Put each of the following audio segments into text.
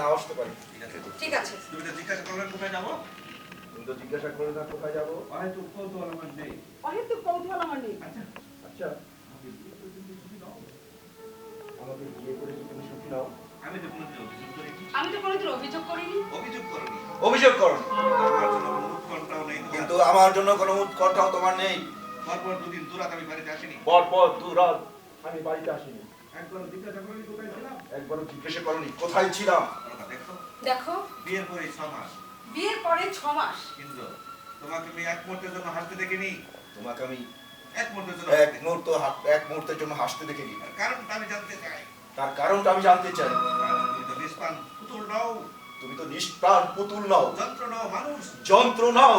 না আসতে পারি। ঠিক আছে। তুমি তো জিজ্ঞাসা করলে কোথায় যাবো? তুমি তো জিজ্ঞাসা করলে না কোথায় যাবো। হয়তো কৌতূহল আমার নেই। অহেতুক কৌতূহল আমার নেই। আচ্ছা আচ্ছা, আমাকে বিয়ে করে তুমি সুখী দাও। আমাকে বিয়ে করে কি তুমি সুখী নাও? আমি তো কোনোদিন অভিযোগ করিনি। আমি তো কোনোদিন অভিযোগ করিনি। অভিযোগ করনি। অভিযোগ করো, আমার জন্য কোনো উৎকণ্ঠাও নেই। কিন্তু আমার জন্য কোনো উৎকণ্ঠাও তোমার নেই। পরপর দুদিন দুরাত আমি বাড়িতে আসিনি। পরপর দুরাত আমি বাড়িতে আসিনি। একবারও জিজ্ঞাসা করনি কোথায় ছিলাম। একবারও জিজ্ঞাসা করনি কোথায় ছিলাম। দেখো দেখো, বিয়ের পরে 6 মাস বিয়ের পরে 6 মাস কিন্তু তোমাকে আমি এক মুহূর্তের জন্য হাসতে দেখিনি। তোমাকে আমি এক মুহূর্তের জন্য এক মুহূর্তের জন্য হাসতে দেখেনি। কারণটা আমি জানতে চাই। তার কারণটা আমি জানতে চাই। তুমি তো নিষ্পান পুতুল নও। তুমি তো নিষ্প্রাণ পুতুল নও, যন্ত্র নও, মানুষ। যন্ত্র নও,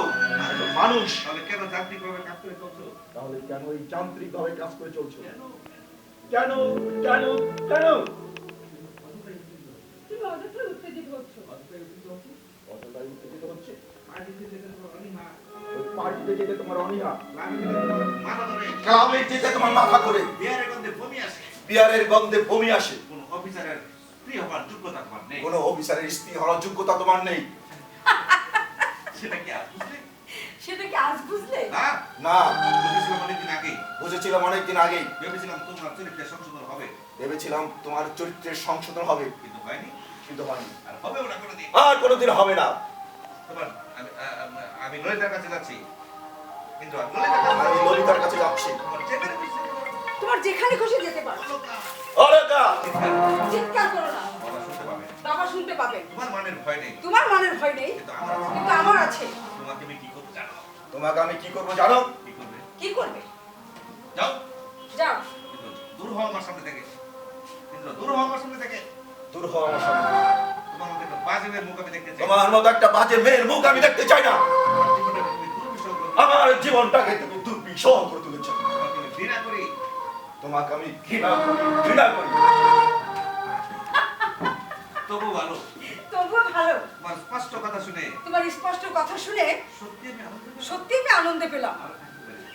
মানুষ। তাহলে কেন যান্ত্রিকভাবে কাজ করে চলছো? তাহলে কেন এই যান্ত্রিক ভাবে কাজ করে চলছো? কেন? কেন কেন কেন? তুমি অযথাই উত্তেজিত হচ্ছ। অতটাই উত্তেজিত হচ্ছে। পার্টিতে যেতে তোমার অনীহা, ওই পার্টিতে যেতে তোমার অনীহা, ক্লাবে যেতে তোমার মাথা ধরে, ক্লাবে যেতে তোমার মাথা করে, বিয়ারের গন্ধে বমি আসে। বিয়ারের গন্ধে বমি আসে। কোন অফিসারের স্ত্রী হবার যোগ্যতা তোমার নেই। কোনো অফিসারের স্ত্রী হওয়ার যোগ্যতা তোমার নেই। সেটা কি আজ বুঝলে? সেটা কি আজ বুঝলে? না, না, বুঝেছিলাম অনেকদিন আগেই। বুঝেছিলাম অনেকদিন আগেই। ভেবেছিলাম তোমার চরিত্রের সংশোধন হবে, ভেবেছিলাম তোমার চরিত্রের সংশোধন হবে, কিন্তু হয়নি। কিন্তু হয়নি। আর হবেও না কোনোদিন। আর কোনোদিন হবে না। তোমার আমি ললিতার কাছে যাচ্ছি, কিন্তু আমি ললিতার কাছে আমি যাচ্ছি। ললিতার কাছে যাচ্ছি। তোমার যেখানে খুশি তোমার যেখানে খুশি যেতে পারো। অলকা, চিৎকার করো না, বাবা শুনতে পাবে। বাবা শুনতে পাবে। তোমার মানের ভয় নেই, তোমার মনের ভয় নেই, কিন্তু আমার আছে। কিন্তু আমার আছে। তোমাকে আমি কি করতে জানো? তোমাকে আমি কি করবো জানো? কি করবে? কি করবে? যাও, যাও। কিন্তু দূর হও আমার সামনে থেকে। কিন্তু দূর হও আমার সামনে থেকে। দূর হও আমার সামনে। তোমার মতো একটা বাজে মেয়ের মুখ আমি দেখতে চাই না। তোমার মতো একটা বাজে মেয়ের মুখ আমি দেখতে চাই না। আমার জীবনে তুমি দুর্বিষহ করে, আমার জীবনটাকে তুমি দুর্বিষহ করে তুলেছ। তোমাকে আমি ঘৃণা করি। তোমাকে আমি ঘৃণা করি, ঘৃণা করি। তবু ভালো, তবুও ভালো। তোমার স্পষ্ট কথা শুনে তোমার স্পষ্ট কথা শুনে সত্যি আমি আনন্দ পেলাম। সত্যি আমি আনন্দে পেলাম। আর থাকতে পারি না।